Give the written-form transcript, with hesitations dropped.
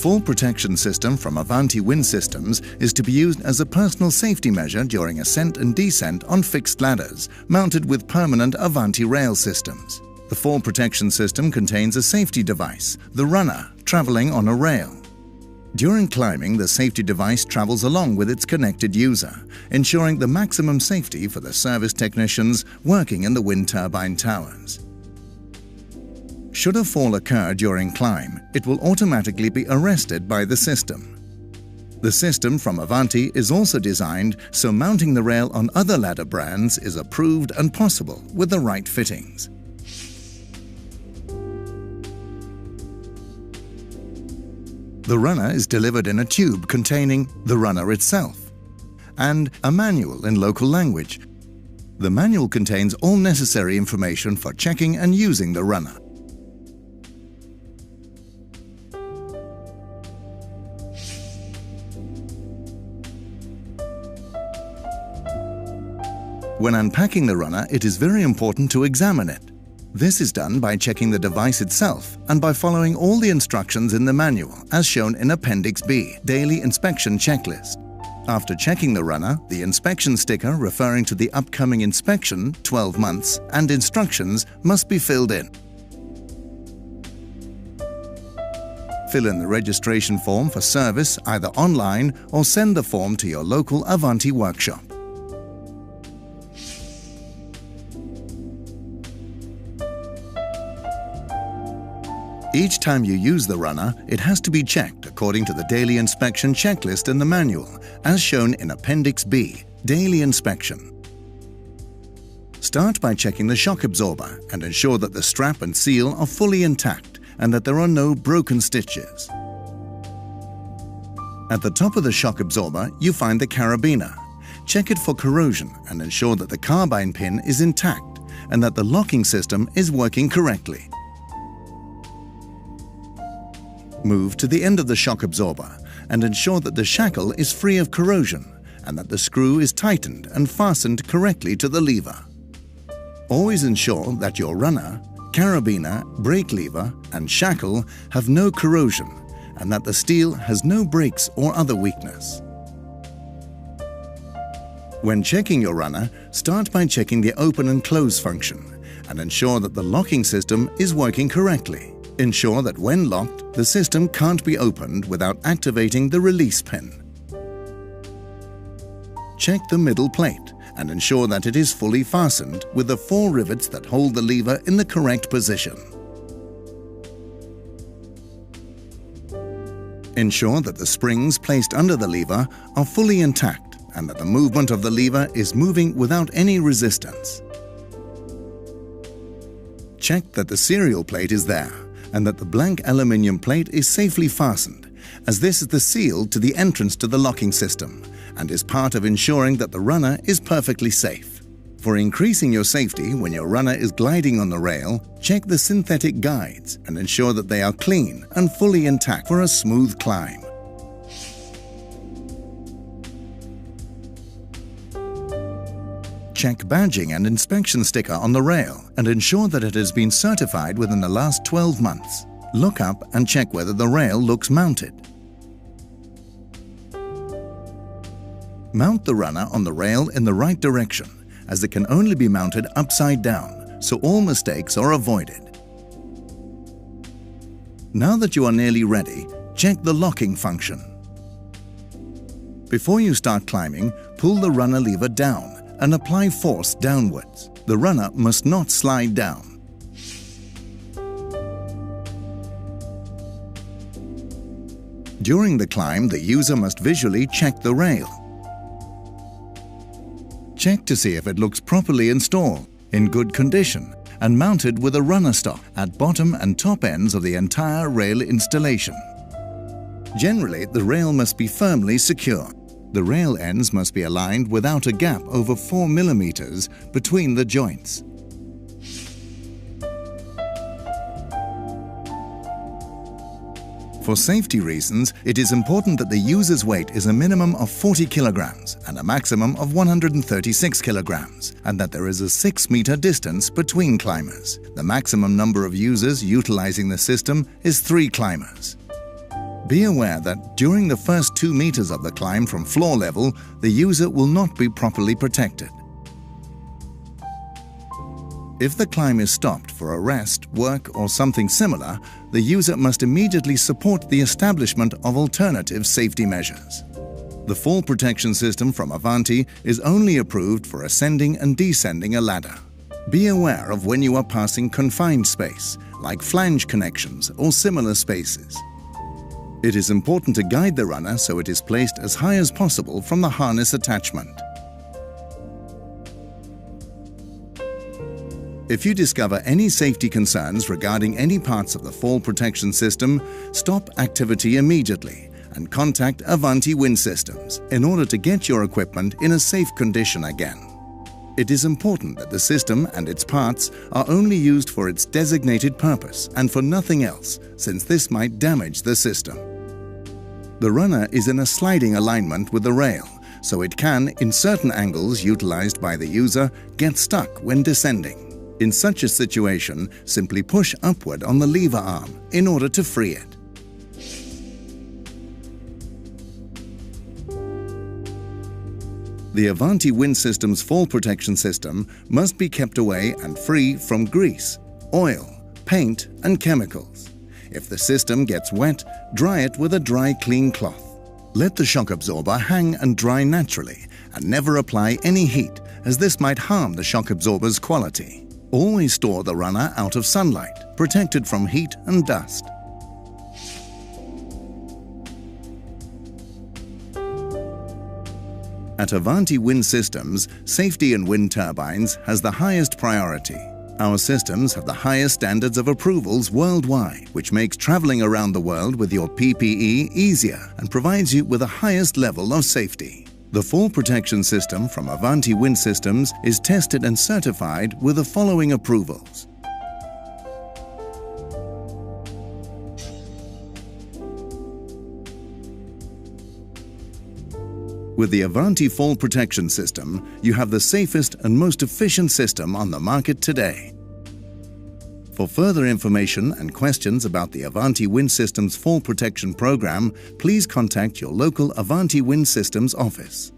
fall protection system from Avanti Wind Systems is to be used as a personal safety measure during ascent and descent on fixed ladders, mounted with permanent Avanti rail systems. The fall protection system contains a safety device, the runner, traveling on a rail. During climbing, the safety device travels along with its connected user, ensuring the maximum safety for the service technicians working in the wind turbine towers. Should a fall occur during climb, it will automatically be arrested by the system. The system from Avanti is also designed so mounting the rail on other ladder brands is approved and possible with the right fittings. The runner is delivered in a tube containing the runner itself and a manual in local language. The manual contains all necessary information for checking and using the runner. When unpacking the runner, it is very important to examine it. This is done by checking the device itself and by following all the instructions in the manual as shown in Appendix B, Daily Inspection Checklist. After checking the runner, the inspection sticker referring to the upcoming inspection, 12 months, and instructions must be filled in. Fill in the registration form for service either online or send the form to your local Avanti workshop. Each time you use the runner, it has to be checked according to the daily inspection checklist in the manual, as shown in Appendix B, Daily Inspection. Start by checking the shock absorber and ensure that the strap and seal are fully intact and that there are no broken stitches. At the top of the shock absorber, you find the carabiner. Check it for corrosion and ensure that the carbine pin is intact and that the locking system is working correctly. Move to the end of the shock absorber and ensure that the shackle is free of corrosion and that the screw is tightened and fastened correctly to the lever. Always ensure that your runner, carabiner, brake lever and shackle have no corrosion and that the steel has no breaks or other weakness. When checking your runner, start by checking the open and close function and ensure that the locking system is working correctly. Ensure that when locked, the system can't be opened without activating the release pin. Check the middle plate and ensure that it is fully fastened with the 4 rivets that hold the lever in the correct position. Ensure that the springs placed under the lever are fully intact and that the movement of the lever is moving without any resistance. Check that the serial plate is there and that the blank aluminium plate is safely fastened, as this is the seal to the entrance to the locking system and is part of ensuring that the runner is perfectly safe. For increasing your safety when your runner is gliding on the rail, check the synthetic guides and ensure that they are clean and fully intact for a smooth climb. Check badging and inspection sticker on the rail and ensure that it has been certified within the last 12 months. Look up and check whether the rail looks mounted. Mount the runner on the rail in the right direction, as it can only be mounted upside down, so all mistakes are avoided. Now that you are nearly ready, check the locking function. Before you start climbing, pull the runner lever down and apply force downwards. The runner must not slide down. During the climb, the user must visually check the rail. Check to see if it looks properly installed, in good condition, and mounted with a runner stop at bottom and top ends of the entire rail installation. Generally, the rail must be firmly secure. The rail ends must be aligned without a gap over 4 mm between the joints. For safety reasons, it is important that the user's weight is a minimum of 40 kilograms and a maximum of 136 kilograms, and that there is a 6-meter distance between climbers. The maximum number of users utilizing the system is 3 climbers. Be aware that during the first 2 meters of the climb from floor level, the user will not be properly protected. If the climb is stopped for a rest, work, or something similar, the user must immediately support the establishment of alternative safety measures. The fall protection system from Avanti is only approved for ascending and descending a ladder. Be aware of when you are passing confined space, like flange connections or similar spaces. It is important to guide the runner so it is placed as high as possible from the harness attachment. If you discover any safety concerns regarding any parts of the fall protection system, stop activity immediately and contact Avanti Wind Systems in order to get your equipment in a safe condition again. It is important that the system and its parts are only used for its designated purpose and for nothing else, since this might damage the system. The runner is in a sliding alignment with the rail, so it can, in certain angles utilized by the user, get stuck when descending. In such a situation, simply push upward on the lever arm in order to free it. The Avanti Wind Systems fall protection system must be kept away and free from grease, oil, paint, and chemicals. If the system gets wet, dry it with a dry, clean cloth. Let the shock absorber hang and dry naturally and never apply any heat, as this might harm the shock absorber's quality. Always store the runner out of sunlight, protected from heat and dust. At Avanti Wind Systems, safety in wind turbines has the highest priority. Our systems have the highest standards of approvals worldwide, which makes traveling around the world with your PPE easier and provides you with the highest level of safety. The fall protection system from Avanti Wind Systems is tested and certified with the following approvals. With the Avanti Fall Protection System, you have the safest and most efficient system on the market today. For further information and questions about the Avanti Wind Systems Fall Protection Program, please contact your local Avanti Wind Systems office.